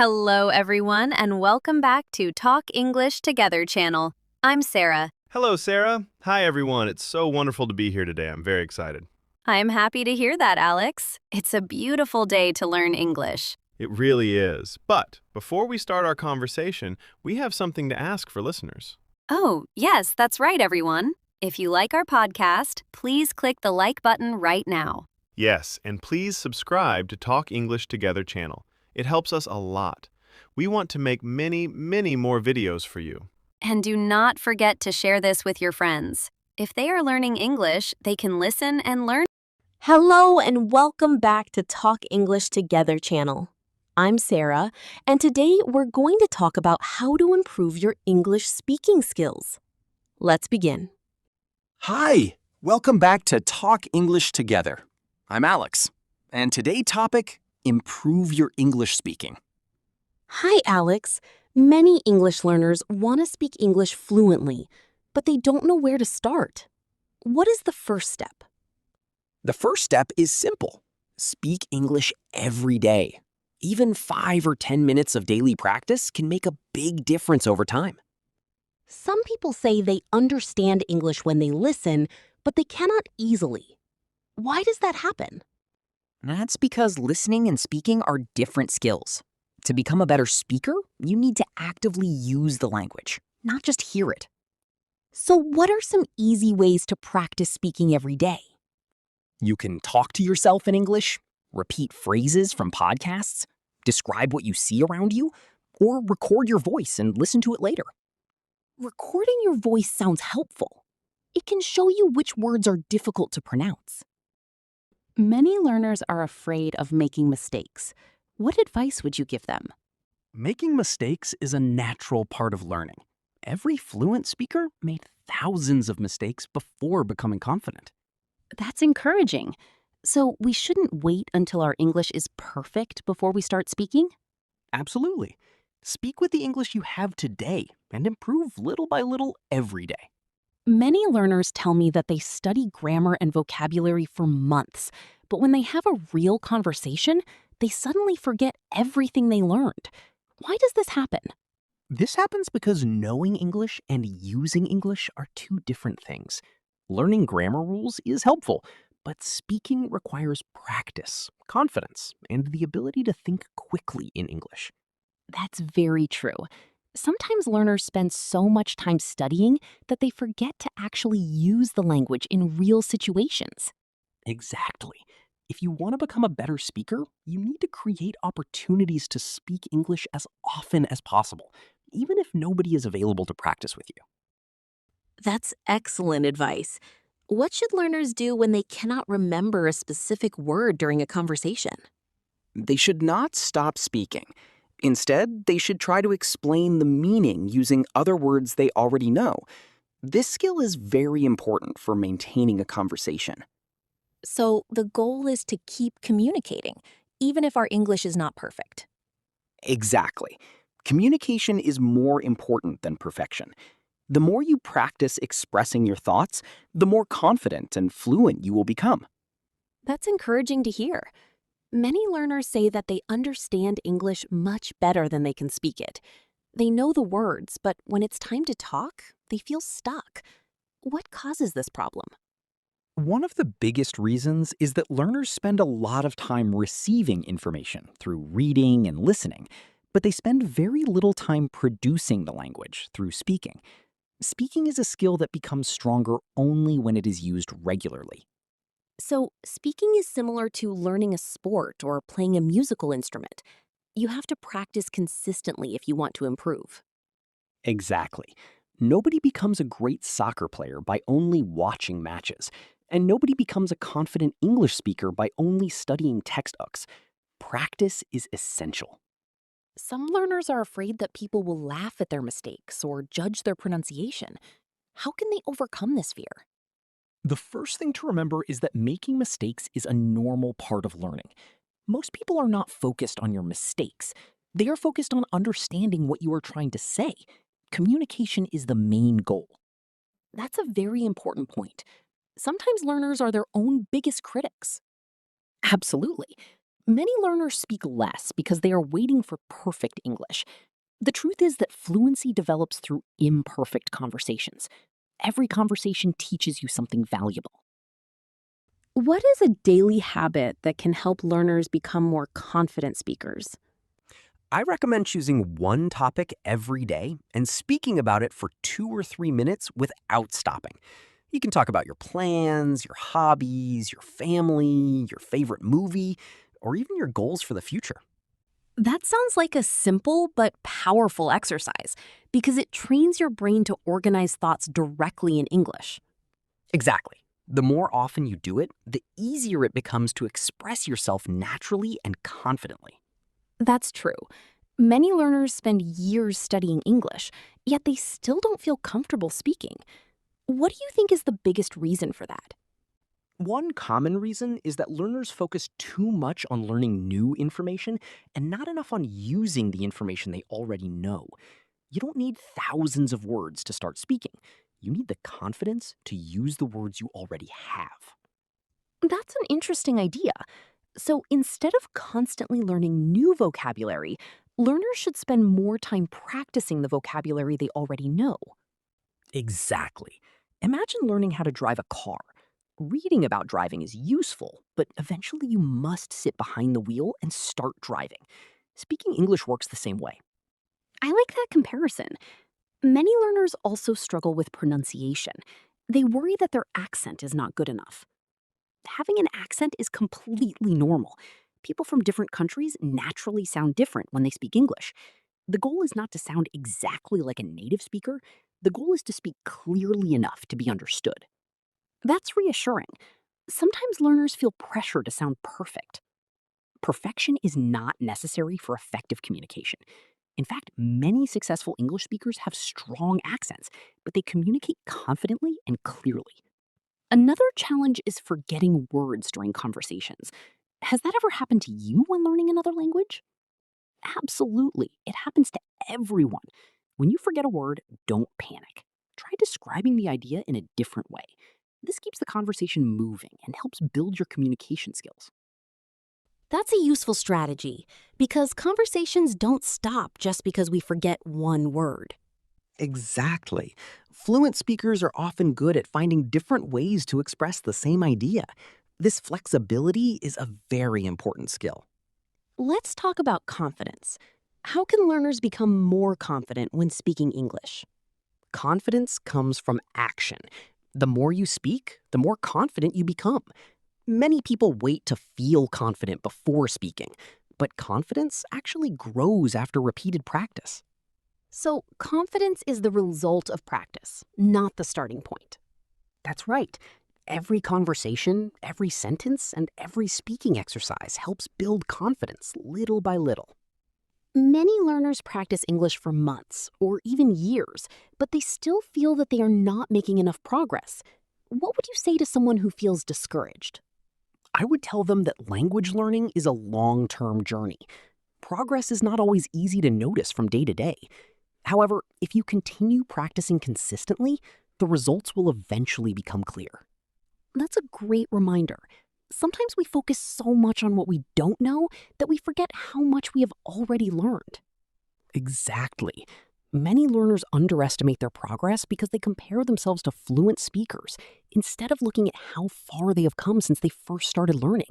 Hello, everyone, and welcome back to Talk English Together channel. I'm Sarah. Hello, Sarah. Hi, everyone. It's so wonderful to be here today. I'm very excited. I'm happy to hear that, Alex. It's a beautiful day to learn English. It really is. But before we start our conversation, we have something to ask for listeners. Oh, yes, that's right, everyone. If you like our podcast, please click the like button right now. Yes, and please subscribe to Talk English Together channel. It helps us a lot. We want to make many, many more videos for you. And do not forget to share this with your friends. If they are learning English, they can listen and learn. Hello and welcome back to Talk English Together channel. I'm Sarah, and today we're going to talk about how to improve your English speaking skills. Let's begin. Hi, welcome back to Talk English Together. I'm Alex, and today's topic, improve your English speaking. Hi, Alex. Many English learners want to speak English fluently, but they don't know where to start. What is the first step? The first step is simple. Speak English every day. Even 5 or 10 minutes of daily practice can make a big difference over time. Some people say they understand English when they listen, but they cannot easily. Why does that happen? That's because listening and speaking are different skills. To become a better speaker, you need to actively use the language, not just hear it. So what are some easy ways to practice speaking every day? You can talk to yourself in English, repeat phrases from podcasts, describe what you see around you, or record your voice and listen to it later. Recording your voice sounds helpful. It can show you which words are difficult to pronounce. Many learners are afraid of making mistakes. What advice would you give them? Making mistakes is a natural part of learning. Every fluent speaker made thousands of mistakes before becoming confident. That's encouraging. So we shouldn't wait until our English is perfect before we start speaking? Absolutely. Speak with the English you have today and improve little by little every day. Many learners tell me that they study grammar and vocabulary for months, but when they have a real conversation, they suddenly forget everything they learned. Why does this happen? This happens because knowing English and using English are two different things. Learning grammar rules is helpful, but speaking requires practice, confidence, and the ability to think quickly in English. That's very true. Sometimes learners spend so much time studying that they forget to actually use the language in real situations. Exactly. If you want to become a better speaker, you need to create opportunities to speak English as often as possible, even if nobody is available to practice with you. That's excellent advice. What should learners do when they cannot remember a specific word during a conversation? They should not stop speaking. Instead, they should try to explain the meaning using other words they already know. This skill is very important for maintaining a conversation. So the goal is to keep communicating, even if our English is not perfect. Exactly. Communication is more important than perfection. The more you practice expressing your thoughts, the more confident and fluent you will become. That's encouraging to hear. Many learners say that they understand English much better than they can speak it. They know the words, but when it's time to talk, they feel stuck. What causes this problem? One of the biggest reasons is that learners spend a lot of time receiving information through reading and listening, but they spend very little time producing the language through speaking. Speaking is a skill that becomes stronger only when it is used regularly. So speaking is similar to learning a sport or playing a musical instrument. You have to practice consistently if you want to improve. Exactly. Nobody becomes a great soccer player by only watching matches, and nobody becomes a confident English speaker by only studying textbooks. Practice is essential. Some learners are afraid that people will laugh at their mistakes or judge their pronunciation. How can they overcome this fear? The first thing to remember is that making mistakes is a normal part of learning. Most people are not focused on your mistakes. They are focused on understanding what you are trying to say. Communication is the main goal. That's a very important point. Sometimes learners are their own biggest critics. Absolutely. Many learners speak less because they are waiting for perfect English. The truth is that fluency develops through imperfect conversations. Every conversation teaches you something valuable. What is a daily habit that can help learners become more confident speakers? I recommend choosing one topic every day and speaking about it for 2 or 3 minutes without stopping. You can talk about your plans, your hobbies, your family, your favorite movie, or even your goals for the future. That sounds like a simple but powerful exercise because it trains your brain to organize thoughts directly in English. Exactly. The more often you do it, the easier it becomes to express yourself naturally and confidently. That's true. Many learners spend years studying English, yet they still don't feel comfortable speaking. What do you think is the biggest reason for that? One common reason is that learners focus too much on learning new information and not enough on using the information they already know. You don't need thousands of words to start speaking. You need the confidence to use the words you already have. That's an interesting idea. So instead of constantly learning new vocabulary, learners should spend more time practicing the vocabulary they already know. Exactly. Imagine learning how to drive a car. Reading about driving is useful, but eventually you must sit behind the wheel and start driving. Speaking English works the same way. I like that comparison. Many learners also struggle with pronunciation. They worry that their accent is not good enough. Having an accent is completely normal. People from different countries naturally sound different when they speak English. The goal is not to sound exactly like a native speaker. The goal is to speak clearly enough to be understood. That's reassuring. Sometimes learners feel pressure to sound perfect. Perfection is not necessary for effective communication. In fact, many successful English speakers have strong accents, but they communicate confidently and clearly. Another challenge is forgetting words during conversations. Has that ever happened to you when learning another language? Absolutely. It happens to everyone. When you forget a word, don't panic. Try describing the idea in a different way. This keeps the conversation moving and helps build your communication skills. That's a useful strategy because conversations don't stop just because we forget one word. Exactly. Fluent speakers are often good at finding different ways to express the same idea. This flexibility is a very important skill. Let's talk about confidence. How can learners become more confident when speaking English? Confidence comes from action. The more you speak, the more confident you become. Many people wait to feel confident before speaking, but confidence actually grows after repeated practice. So, confidence is the result of practice, not the starting point. That's right. Every conversation, every sentence, and every speaking exercise helps build confidence little by little. Many learners practice English for months or even years, but they still feel that they are not making enough progress. What would you say to someone who feels discouraged? I would tell them that language learning is a long-term journey. Progress is not always easy to notice from day to day. However, if you continue practicing consistently, the results will eventually become clear. That's a great reminder. Sometimes we focus so much on what we don't know that we forget how much we have already learned. Exactly. Many learners underestimate their progress because they compare themselves to fluent speakers instead of looking at how far they have come since they first started learning.